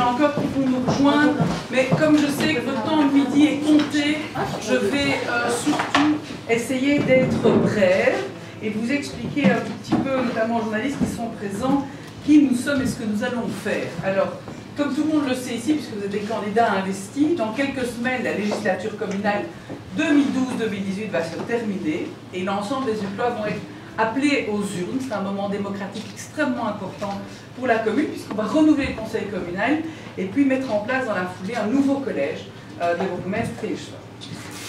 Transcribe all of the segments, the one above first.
a encore qui vont nous rejoindre, mais comme je sais que votre temps de midi est compté, je vais surtout essayer d'être brève et vous expliquer un tout petit peu, notamment aux journalistes qui sont présents, qui nous sommes et ce que nous allons faire. Alors, comme tout le monde le sait ici, puisque vous êtes des candidats investis, dans quelques semaines, la législature communale 2012-2018 va se terminer et l'ensemble des UPLOA vont être appelés aux urnes. C'est un moment démocratique extrêmement important pour la commune, puisqu'on va renouveler le conseil communal et puis mettre en place dans la foulée un nouveau collège des bourgmestres et échevins.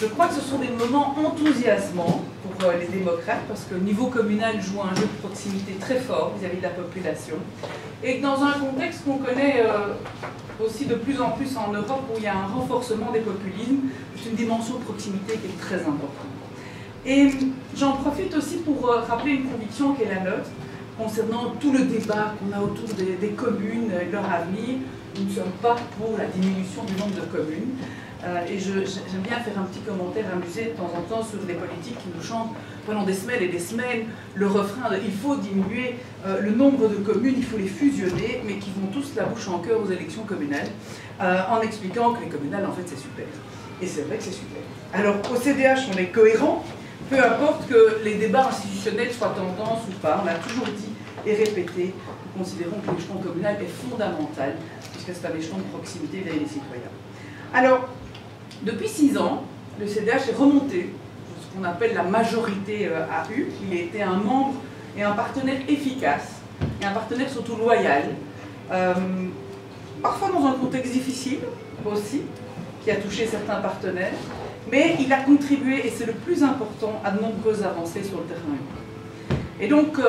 Je crois que ce sont des moments enthousiasmants pour les démocrates, parce que le niveau communal joue un jeu de proximité très fort vis-à-vis de la population, et dans un contexte qu'on connaît aussi de plus en plus en Europe, où il y a un renforcement des populismes, c'est une dimension de proximité qui est très importante. Et j'en profite aussi pour rappeler une conviction qui est la nôtre, concernant tout le débat qu'on a autour des communes et de leur avenir. Nous ne sommes pas pour la diminution du nombre de communes. Et j'aime bien faire un petit commentaire amusé de temps en temps sur des politiques qui nous chantent pendant des semaines et des semaines le refrain de « il faut diminuer le nombre de communes, il faut les fusionner », mais qui vont tous la bouche en cœur aux élections communales, en expliquant que les communales, en fait, c'est super. Et c'est vrai que c'est super. Alors, au CDH, on est cohérent, peu importe que les débats institutionnels soient tendance ou pas, on l'a toujours dit et répété, nous considérons que l'échelon communal est fondamental, puisque c'est un échelon de proximité vis-à-vis des citoyens. Alors, depuis 6 ans, le CDH est remonté, ce qu'on appelle la majorité AU. Il a été un membre et un partenaire efficace, et un partenaire surtout loyal, parfois dans un contexte difficile aussi, qui a touché certains partenaires, mais il a contribué, et c'est le plus important, à de nombreuses avancées sur le terrain. Et donc,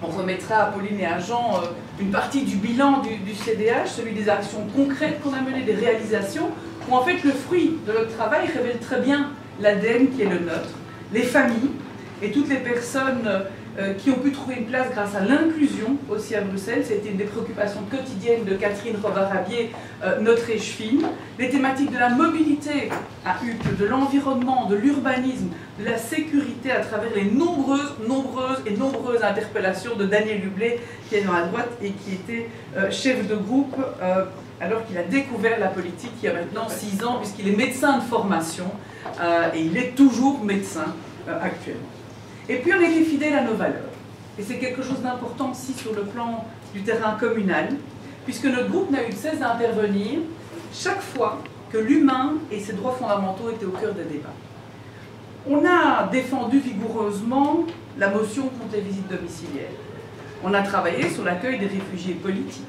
on remettra à Pauline et à Jean une partie du bilan du CDH, celui des actions concrètes qu'on a menées, des réalisations, où en fait le fruit de notre travail révèle très bien l'ADN qui est le nôtre, les familles et toutes les personnes qui ont pu trouver une place grâce à l'inclusion aussi à Bruxelles. C'était une des préoccupations quotidiennes de Catherine Robarabier, notre échevine. Les thématiques de la mobilité à Uccle, de l'environnement, de l'urbanisme, de la sécurité à travers les nombreuses interpellations de Daniel Hublet, qui est dans la droite et qui était chef de groupe alors qu'il a découvert la politique il y a maintenant 6 ans, puisqu'il est médecin de formation et il est toujours médecin actuellement. Et puis on était fidèles à nos valeurs. Et c'est quelque chose d'important aussi sur le plan du terrain communal, puisque notre groupe n'a eu de cesse d'intervenir chaque fois que l'humain et ses droits fondamentaux étaient au cœur des débats. On a défendu vigoureusement la motion contre les visites domiciliaires. On a travaillé sur l'accueil des réfugiés politiques.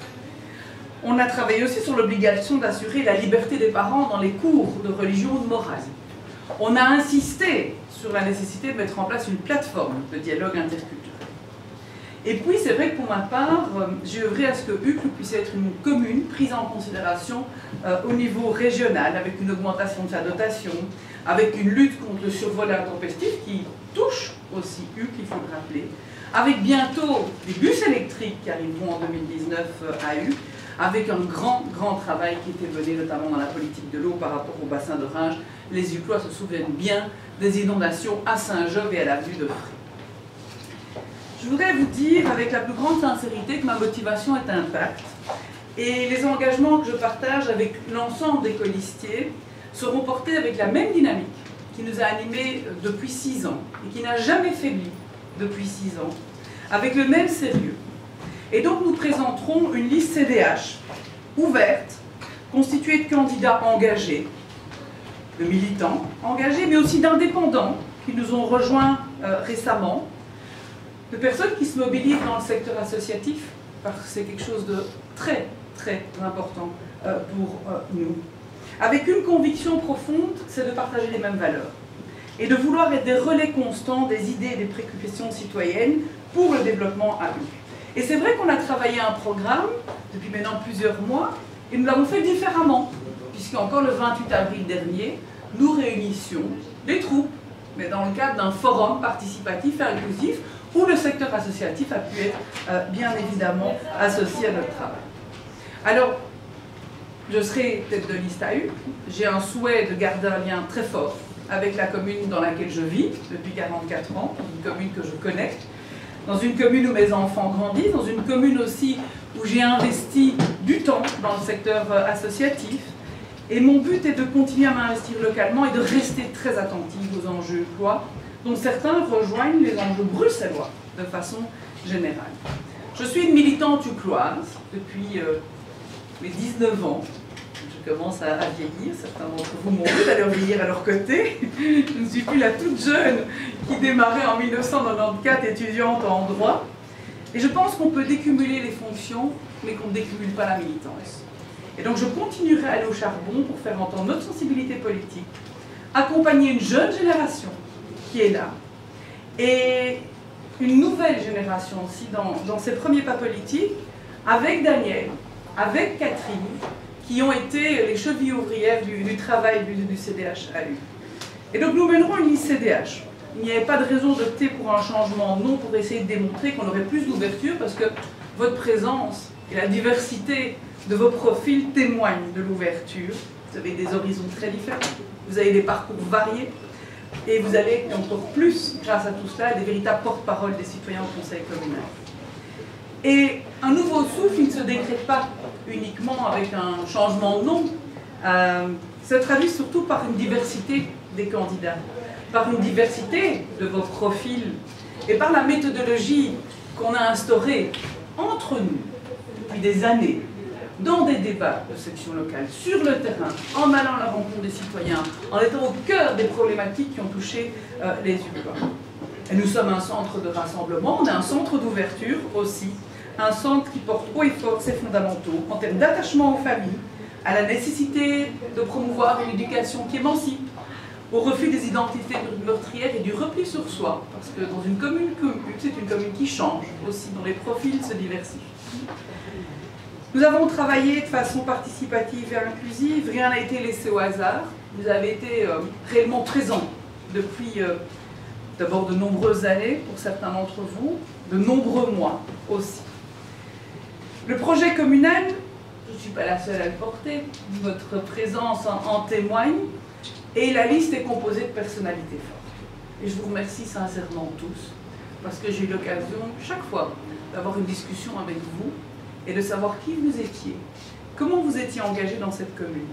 On a travaillé aussi sur l'obligation d'assurer la liberté des parents dans les cours de religion ou de morale. On a insisté sur la nécessité de mettre en place une plateforme de dialogue interculturel. Et puis, c'est vrai que pour ma part, j'ai œuvré à ce que Uccle puisse être une commune prise en considération au niveau régional, avec une augmentation de sa dotation, avec une lutte contre le survol intempestif qui touche aussi Uccle, il faut le rappeler, avec bientôt des bus électriques qui arriveront en 2019 à Uccle, avec un grand travail qui était mené notamment dans la politique de l'eau par rapport au bassin de Ringe. Les Uclois se souviennent bien des inondations à Saint-Job et à l'avenue de Fré. Je voudrais vous dire avec la plus grande sincérité que ma motivation est intacte et les engagements que je partage avec l'ensemble des colistiers seront portés avec la même dynamique qui nous a animés depuis 6 ans et qui n'a jamais faibli depuis 6 ans, avec le même sérieux. Et donc nous présenterons une liste CDH ouverte, constituée de candidats engagés, de militants engagés, mais aussi d'indépendants qui nous ont rejoints récemment, de personnes qui se mobilisent dans le secteur associatif, parce que c'est quelque chose de très important pour nous. Avec une conviction profonde, c'est de partager les mêmes valeurs et de vouloir être des relais constants des idées et des préoccupations citoyennes pour le développement à Uccle. Et c'est vrai qu'on a travaillé un programme depuis maintenant plusieurs mois et nous l'avons fait différemment, puisqu'encore le 28 avril dernier, nous réunissions les troupes, mais dans le cadre d'un forum participatif et inclusif où le secteur associatif a pu être bien évidemment associé à notre travail. Alors, je serai tête de liste à Uccle, j'ai un souhait de garder un lien très fort avec la commune dans laquelle je vis depuis 44 ans, une commune que je connais, dans une commune où mes enfants grandissent, dans une commune aussi où j'ai investi du temps dans le secteur associatif. Et mon but est de continuer à m'investir localement et de rester très attentive aux enjeux emploi, dont certains rejoignent les enjeux bruxellois de façon générale. Je suis une militante ucloise depuis mes 19 ans. Je commence à vieillir, certains d'entre vous m'ont vu d'ailleurs vieillir à leur côté. Je ne suis plus la toute jeune qui démarrait en 1994 étudiante en droit. Et je pense qu'on peut décumuler les fonctions, mais qu'on ne décumule pas la militance. Et donc je continuerai à aller au charbon pour faire entendre notre sensibilité politique, accompagner une jeune génération qui est là, et une nouvelle génération aussi dans ses premiers pas politiques, avec Daniel, avec Catherine, qui ont été les chevilles ouvrières du travail du CDH-AU. Et donc nous mènerons une liste CDH. Il n'y avait pas de raison d'opter pour un changement, non, pour essayer de démontrer qu'on aurait plus d'ouverture, parce que votre présence et la diversité de vos profils témoignent de l'ouverture. Vous avez des horizons très différents, vous avez des parcours variés, et vous allez encore plus, grâce à tout cela, des véritables porte-parole des citoyens au Conseil communal. Et un nouveau souffle, il ne se décrète pas uniquement avec un changement de nom, se traduit surtout par une diversité des candidats, par une diversité de vos profils et par la méthodologie qu'on a instaurée entre nous depuis des années, dans des débats de section locale, sur le terrain, en allant à la rencontre des citoyens, en étant au cœur des problématiques qui ont touché les humains. Et nous sommes un centre de rassemblement, on est un centre d'ouverture aussi, un centre qui porte haut et fort ses fondamentaux en termes d'attachement aux familles, à la nécessité de promouvoir une éducation qui émancipe, au refus des identités meurtrières et du repli sur soi, parce que dans une commune, c'est une commune qui change aussi, dont les profils se diversifient. Nous avons travaillé de façon participative et inclusive, rien n'a été laissé au hasard. Vous avez été réellement présents depuis d'abord de nombreuses années, pour certains d'entre vous, de nombreux mois aussi. Le projet communal, je ne suis pas la seule à le porter, votre présence en témoigne, et la liste est composée de personnalités fortes. Et je vous remercie sincèrement tous, parce que j'ai eu l'occasion chaque fois d'avoir une discussion avec vous, et de savoir qui vous étiez, comment vous étiez engagé dans cette commune.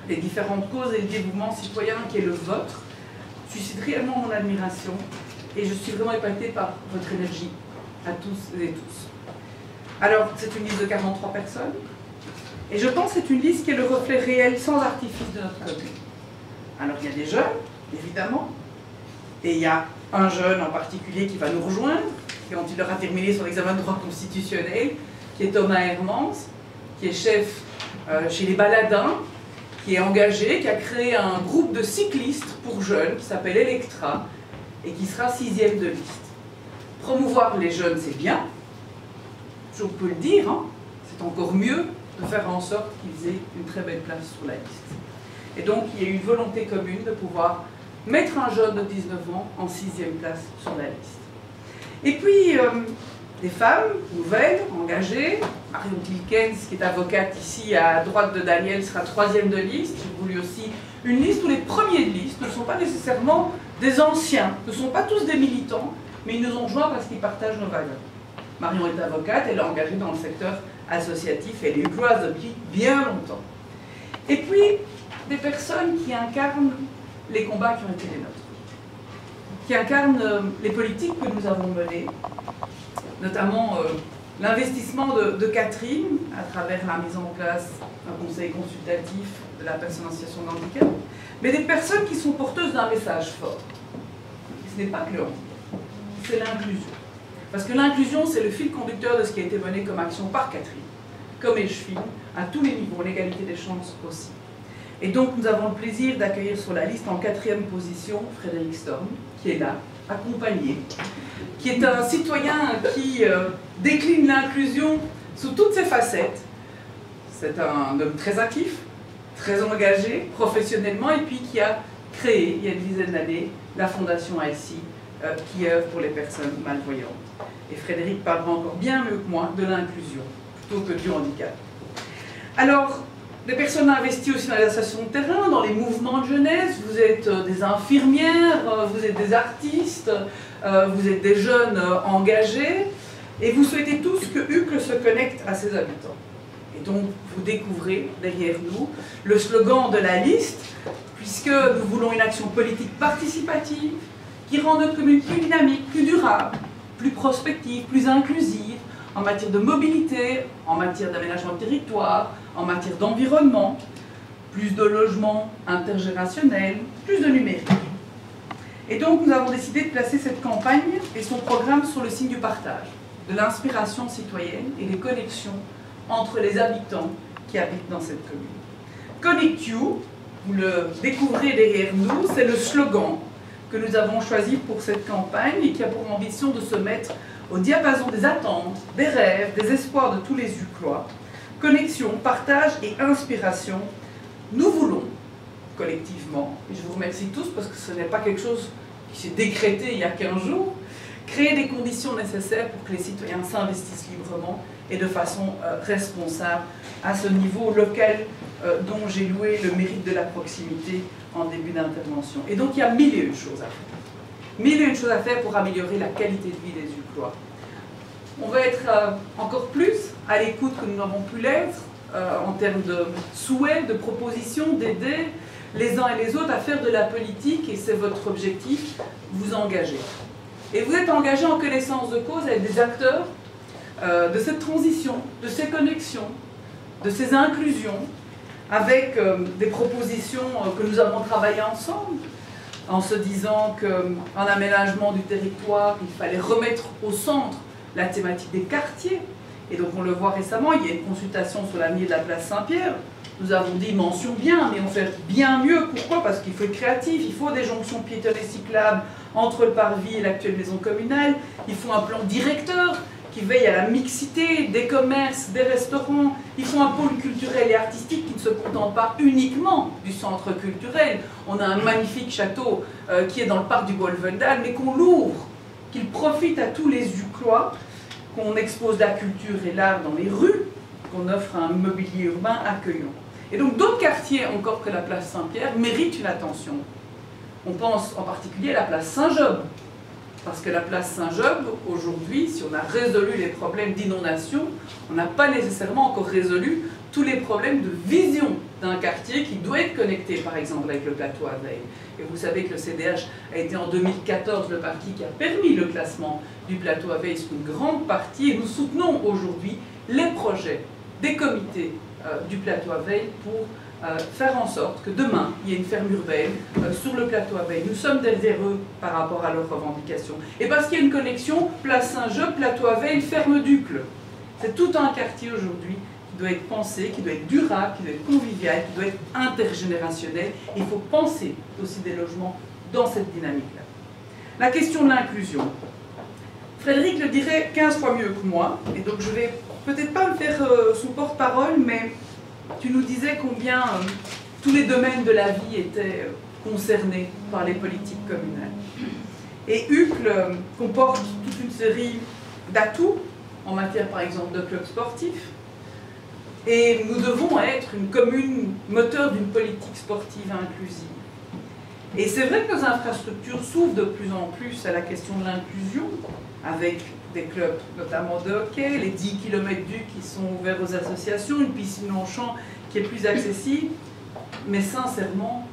Les différentes causes et le dévouement citoyen qui est le vôtre suscitent réellement mon admiration et je suis vraiment épatée par votre énergie à tous et tous. Alors, c'est une liste de 43 personnes et je pense que c'est une liste qui est le reflet réel sans artifice de notre commune. Alors, il y a des jeunes, évidemment, et il y a un jeune en particulier qui va nous rejoindre, quand il aura terminé son examen de droit constitutionnel, qui est Thomas Hermans, qui est chef chez les Baladins, qui est engagé, qui a créé un groupe de cyclistes pour jeunes qui s'appelle Electra et qui sera 6e de liste. Promouvoir les jeunes, c'est bien, je peux le dire, hein, c'est encore mieux de faire en sorte qu'ils aient une très belle place sur la liste. Et donc, il y a eu une volonté commune de pouvoir mettre un jeune de 19 ans en 6e place sur la liste. Et puis, des femmes nouvelles, engagées. Marion Tilkens, qui est avocate ici à droite de Daniel, sera 3e de liste. J'ai voulu aussi une liste où les premiers de liste ne sont pas nécessairement des anciens, ne sont pas tous des militants, mais ils nous ont rejoints parce qu'ils partagent nos valeurs. Marion est avocate, elle est engagée dans le secteur associatif, elle est ucloise depuis bien longtemps. Et puis, des personnes qui incarnent les combats qui ont été les nôtres, qui incarnent les politiques que nous avons menées, notamment l'investissement de Catherine à travers la mise en place d'un conseil consultatif de la personne en situation de handicap, mais des personnes qui sont porteuses d'un message fort. Ce n'est pas que le handicap, c'est l'inclusion. Parce que l'inclusion, c'est le fil conducteur de ce qui a été mené comme action par Catherine, comme Echeville, à tous les niveaux, l'égalité des chances aussi. Et donc nous avons le plaisir d'accueillir sur la liste en 4e position Frédéric Storm, qui est là, accompagné, qui est un citoyen qui décline l'inclusion sous toutes ses facettes. C'est un homme très actif, très engagé professionnellement et puis qui a créé, il y a une dizaine d'années, la Fondation ASI qui œuvre pour les personnes malvoyantes. Et Frédéric parlera encore bien mieux que moi de l'inclusion plutôt que du handicap. Alors, des personnes investies aussi dans les associations de terrain, dans les mouvements de jeunesse, vous êtes des infirmières, vous êtes des artistes, vous êtes des jeunes engagés, et vous souhaitez tous que Uccle se connecte à ses habitants. Et donc, vous découvrez derrière nous le slogan de la liste, puisque nous voulons une action politique participative qui rend notre commune plus dynamique, plus durable, plus prospective, plus inclusive, en matière de mobilité, en matière d'aménagement de territoire, en matière d'environnement, plus de logements intergénérationnels, plus de numérique. Et donc, nous avons décidé de placer cette campagne et son programme sur le signe du partage, de l'inspiration citoyenne et des connexions entre les habitants qui habitent dans cette commune. Connect You, vous le découvrez derrière nous, c'est le slogan que nous avons choisi pour cette campagne et qui a pour ambition de se mettre au diapason des attentes, des rêves, des espoirs de tous les Uclois. Connexion, partage et inspiration, nous voulons collectivement, et je vous remercie tous parce que ce n'est pas quelque chose qui s'est décrété il y a 15 jours, créer des conditions nécessaires pour que les citoyens s'investissent librement et de façon responsable à ce niveau local dont j'ai loué le mérite de la proximité en début d'intervention. Et donc il y a mille et une choses à faire. Mille et une choses à faire pour améliorer la qualité de vie des Uclois. On va être encore plus à l'écoute que nous n'avons pu l'être en termes de souhaits, de propositions, d'aider les uns et les autres à faire de la politique, et c'est votre objectif, vous engager. Et vous êtes engagés en connaissance de cause avec des acteurs de cette transition, de ces connexions, de ces inclusions, avec des propositions que nous avons travaillées ensemble, en se disant qu'en aménagement du territoire, il fallait remettre au centre la thématique des quartiers. Et donc on le voit récemment, il y a une consultation sur l'avenir de la place Saint-Pierre. Nous avons dit mention bien, mais on fait bien mieux. Pourquoi? Parce qu'il faut être créatif, il faut des jonctions piétonnes et cyclables entre le parvis et l'actuelle maison communale. Il faut un plan directeur qui veille à la mixité des commerces, des restaurants. Il faut un pôle culturel et artistique qui ne se contente pas uniquement du centre culturel. On a un magnifique château qui est dans le parc du Wolvendal, mais qu'on l'ouvre, qu'il profite à tous les Uclois, qu'on expose la culture et l'art dans les rues, qu'on offre un mobilier urbain accueillant. Et donc d'autres quartiers encore que la place Saint-Pierre méritent une attention. On pense en particulier à la place Saint-Job, parce que la place Saint-Job, aujourd'hui, si on a résolu les problèmes d'inondation, on n'a pas nécessairement encore résolu tous les problèmes de vision d'un quartier qui doit être connecté, par exemple, avec le plateau à Veille. Et vous savez que le CDH a été en 2014 le parti qui a permis le classement du plateau à Veille sur une grande partie, et nous soutenons aujourd'hui les projets des comités du plateau à Veille pour faire en sorte que demain, il y ait une ferme urbaine sur le plateau à Veille. Nous sommes derrière eux par rapport à leurs revendications. Et parce qu'il y a une connexion, place Saint-Jean, plateau à Veille, ferme d'Uccle. C'est tout un quartier aujourd'hui qui doit être pensé, qui doit être durable, qui doit être convivial, qui doit être intergénérationnel. Et il faut penser aussi des logements dans cette dynamique-là. La question de l'inclusion. Frédéric le dirait 15 fois mieux que moi, et donc je vais peut-être pas me faire son porte-parole, mais tu nous disais combien tous les domaines de la vie étaient concernés par les politiques communales. Et Uccle comporte toute une série d'atouts en matière, par exemple, de clubs sportifs. Et nous devons être une commune moteur d'une politique sportive inclusive. Et c'est vrai que nos infrastructures s'ouvrent de plus en plus à la question de l'inclusion, avec des clubs notamment de hockey, les 10 km d'U qui sont ouverts aux associations, une piscine Longchamp qui est plus accessible. Mais sincèrement,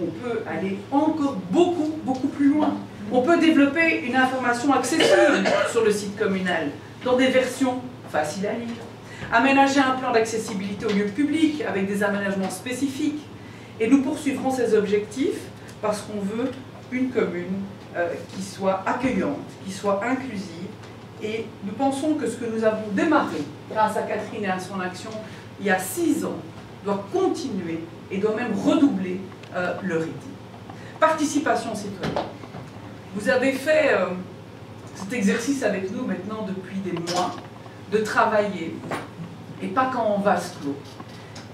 on peut aller encore beaucoup plus loin. On peut développer une information accessible sur le site communal, dans des versions faciles à lire. Aménager un plan d'accessibilité aux lieux publics avec des aménagements spécifiques. Et nous poursuivrons ces objectifs parce qu'on veut une commune qui soit accueillante, qui soit inclusive. Et nous pensons que ce que nous avons démarré grâce à Catherine et à son action il y a 6 ans doit continuer et doit même redoubler le rythme. Participation citoyenne. Vous avez fait cet exercice avec nous maintenant depuis des mois, de travailler, et pas qu'en vase clos.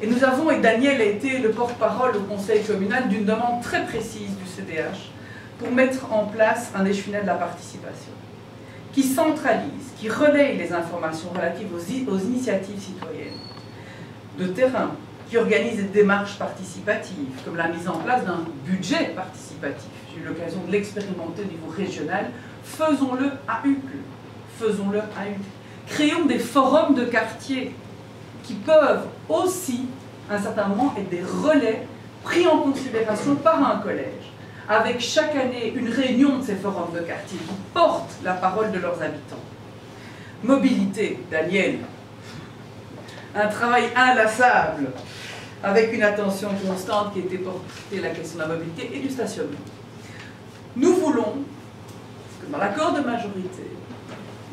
Et nous avons, et Daniel a été le porte-parole au conseil communal d'une demande très précise du CDH pour mettre en place un échelonnement de la participation qui centralise, qui relaye les informations relatives aux initiatives citoyennes de terrain, qui organise des démarches participatives, comme la mise en place d'un budget participatif. J'ai eu l'occasion de l'expérimenter au niveau régional. Faisons-le à Uccle. Faisons-le à Uccle. Créons des forums de quartier qui peuvent aussi, à un certain moment, être des relais pris en considération par un collège, avec chaque année une réunion de ces forums de quartier qui portent la parole de leurs habitants. Mobilité, Daniel. Un travail inlassable, avec une attention constante qui était portée à la question de la mobilité et du stationnement. Nous voulons, que dans l'accord de majorité,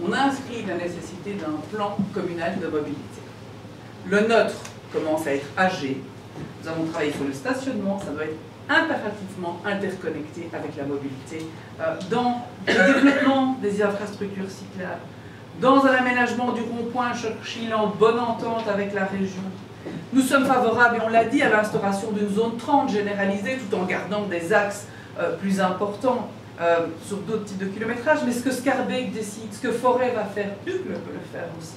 on inscrit la nécessité d'un plan communal de mobilité. Le nôtre commence à être âgé. Nous avons travaillé sur le stationnement, ça doit être impérativement interconnecté avec la mobilité dans le développement des infrastructures cyclables, dans un aménagement du rond-point Churchill en bonne entente avec la région. Nous sommes favorables, et on l'a dit, à l'instauration d'une zone 30 généralisée tout en gardant des axes plus importants sur d'autres types de kilométrage, mais ce que Scarbeck décide, ce que Forêt va faire, Uccle peut le faire aussi.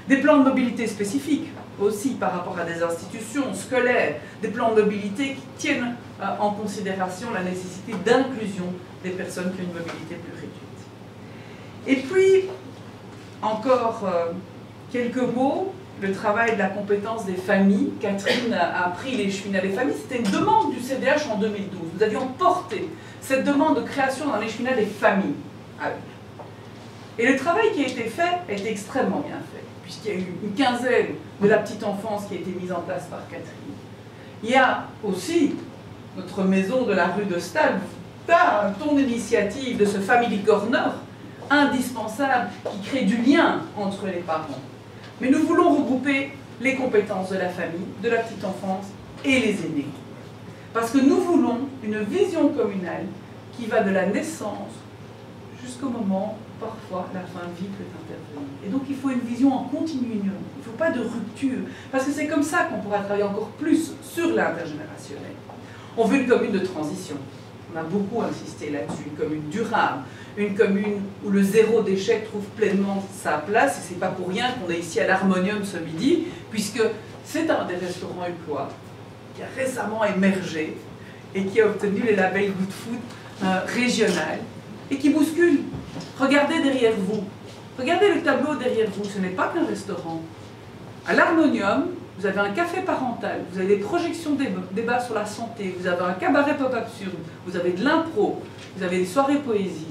Des plans de mobilité spécifiques aussi par rapport à des institutions scolaires, des plans de mobilité qui tiennent en considération la nécessité d'inclusion des personnes qui ont une mobilité plus réduite. Et puis, encore quelques mots, le travail de la compétence des familles. Catherine a pris les cheminots des familles, c'était une demande du CDH en 2012. Nous avions porté cette demande de création dans les cheminots des familles. Et le travail qui a été fait a été extrêmement bien fait, puisqu'il y a eu une quinzaine de la petite enfance qui a été mise en place par Catherine. Il y a aussi notre maison de la rue de Stal, ton initiative de ce Family Corner, indispensable, qui crée du lien entre les parents. Mais nous voulons regrouper les compétences de la famille, de la petite enfance et les aînés. Parce que nous voulons une vision communale qui va de la naissance jusqu'au moment où parfois la fin de vie peut intervenir. Et donc il faut une vision en continuum, il ne faut pas de rupture, parce que c'est comme ça qu'on pourra travailler encore plus sur l'intergénérationnel. On veut une commune de transition, on a beaucoup insisté là-dessus, une commune durable, une commune où le zéro déchet trouve pleinement sa place, et c'est pas pour rien qu'on est ici à l'Harmonium ce midi, puisque c'est un des restaurants Uclois qui a récemment émergé et qui a obtenu les labels Good Food régional et qui bouscule. Regardez derrière vous, regardez le tableau derrière vous, ce n'est pas qu'un restaurant. À l'Harmonium, vous avez un café parental, vous avez des projections débats sur la santé, vous avez un cabaret pop absurde, vous avez de l'impro, vous avez des soirées poésie.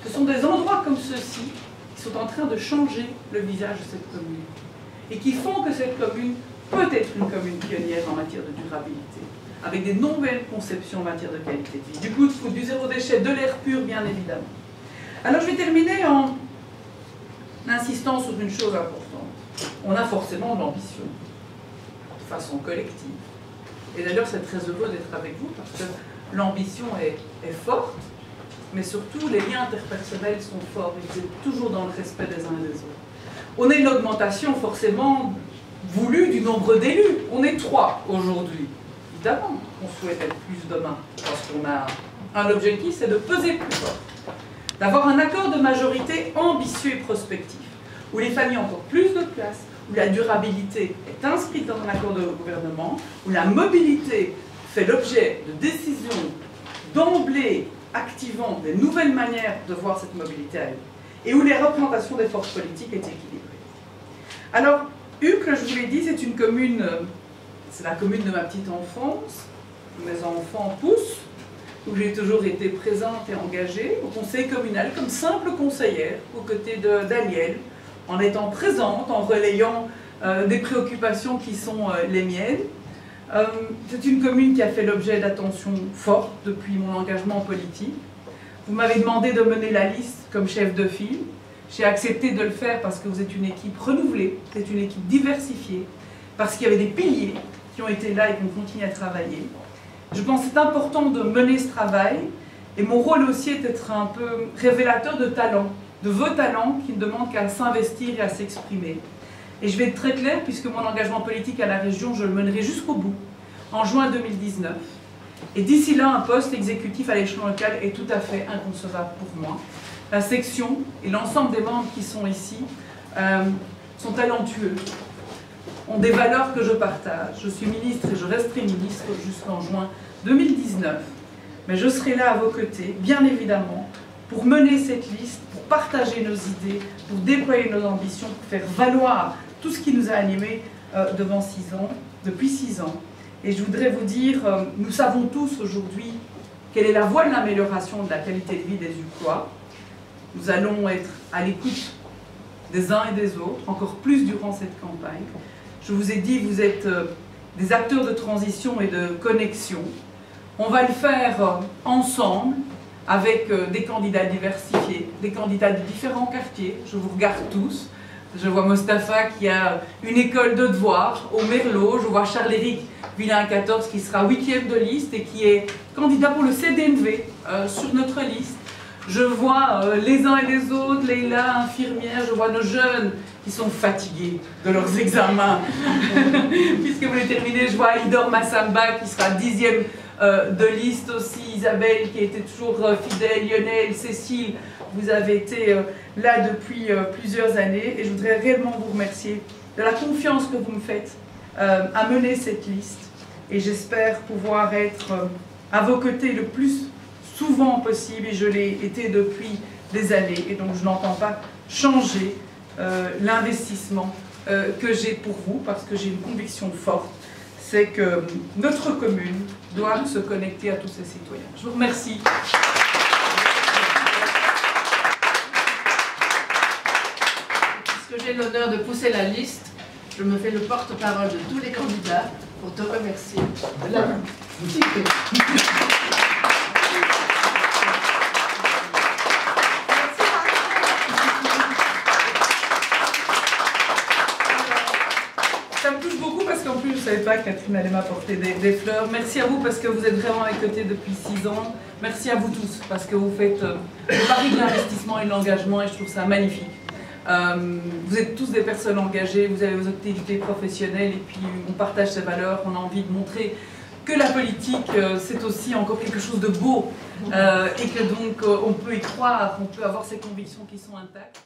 Ce sont des endroits comme ceux-ci qui sont en train de changer le visage de cette commune et qui font que cette commune peut être une commune pionnière en matière de durabilité, avec des nouvelles conceptions en matière de qualité de vie, du good food, du zéro déchet, de l'air pur bien évidemment. Alors je vais terminer en insistant sur une chose importante. On a forcément de l'ambition, de façon collective. Et d'ailleurs c'est très heureux d'être avec vous parce que l'ambition est forte, mais surtout les liens interpersonnels sont forts et c'est toujours dans le respect des uns et des autres. On a une augmentation forcément voulue du nombre d'élus. On est 3 aujourd'hui. Évidemment, on souhaite être plus demain parce qu'on a un objectif, c'est de peser plus fort. D'avoir un accord de majorité ambitieux et prospectif, où les familles ont encore plus de place, où la durabilité est inscrite dans un accord de gouvernement, où la mobilité fait l'objet de décisions d'emblée activant des nouvelles manières de voir cette mobilité à elle, et où les représentations des forces politiques est équilibrée. Alors, Uccle, je vous l'ai dit, c'est une commune, c'est la commune de ma petite enfance, où mes enfants poussent, où j'ai toujours été présente et engagée au conseil communal comme simple conseillère aux côtés de Daniel, en étant présente, en relayant des préoccupations qui sont les miennes. C'est une commune qui a fait l'objet d'attention forte depuis mon engagement politique. Vous m'avez demandé de mener la liste comme chef de file. J'ai accepté de le faire parce que vous êtes une équipe renouvelée, vous êtes une équipe diversifiée, parce qu'il y avait des piliers qui ont été là et qu'on continue à travailler. Je pense que c'est important de mener ce travail, et mon rôle aussi est d'être un peu révélateur de talents, de vos talents qui ne demandent qu'à s'investir et à s'exprimer. Et je vais être très claire, puisque mon engagement politique à la région, je le mènerai jusqu'au bout, en juin 2019. Et d'ici là, un poste exécutif à l'échelon local est tout à fait inconcevable pour moi. La section et l'ensemble des membres qui sont ici sont talentueux, ont des valeurs que je partage. Je suis ministre et je resterai ministre jusqu'en juin 2019. Mais je serai là à vos côtés, bien évidemment, pour mener cette liste, pour partager nos idées, pour déployer nos ambitions, pour faire valoir tout ce qui nous a animés devant 6 ans, depuis 6 ans. Et je voudrais vous dire, nous savons tous aujourd'hui quelle est la voie de l'amélioration de la qualité de vie des Ucquois. Nous allons être à l'écoute des uns et des autres, encore plus durant cette campagne. Je vous ai dit, vous êtes des acteurs de transition et de connexion. On va le faire ensemble, avec des candidats diversifiés, des candidats de différents quartiers. Je vous regarde tous. Je vois Mostafa qui a une école de devoirs au Merlot. Je vois Charles-Éric Villain 14 qui sera 8e de liste et qui est candidat pour le CDNV sur notre liste. Je vois les uns et les autres, Leïla, infirmière, je vois nos jeunes qui sont fatigués de leurs examens. Puisque vous les terminez, je vois Idor Massamba qui sera 10e de liste aussi, Isabelle qui était toujours fidèle, Lionel, Cécile, vous avez été là depuis plusieurs années et je voudrais réellement vous remercier de la confiance que vous me faites à mener cette liste et j'espère pouvoir être à vos côtés le plus souvent possible et je l'ai été depuis des années et donc je n'entends pas changer l'investissement que j'ai pour vous parce que j'ai une conviction forte, c'est que notre commune doit se connecter à tous ses citoyens. Je vous remercie. Puisque j'ai l'honneur de pousser la liste, je me fais le porte-parole de tous les candidats pour te remercier de la Ça me touche beaucoup parce qu'en plus, je ne savais pas que Catherine allait m'apporter des fleurs. Merci à vous parce que vous êtes vraiment à mes côtés depuis 6 ans. Merci à vous tous parce que vous faites le pari de l'investissement et de l'engagement et je trouve ça magnifique. Vous êtes tous des personnes engagées, vous avez vos activités professionnelles et puis on partage ces valeurs, on a envie de montrer que la politique c'est aussi encore quelque chose de beau et que donc on peut y croire, on peut avoir ces convictions qui sont intactes.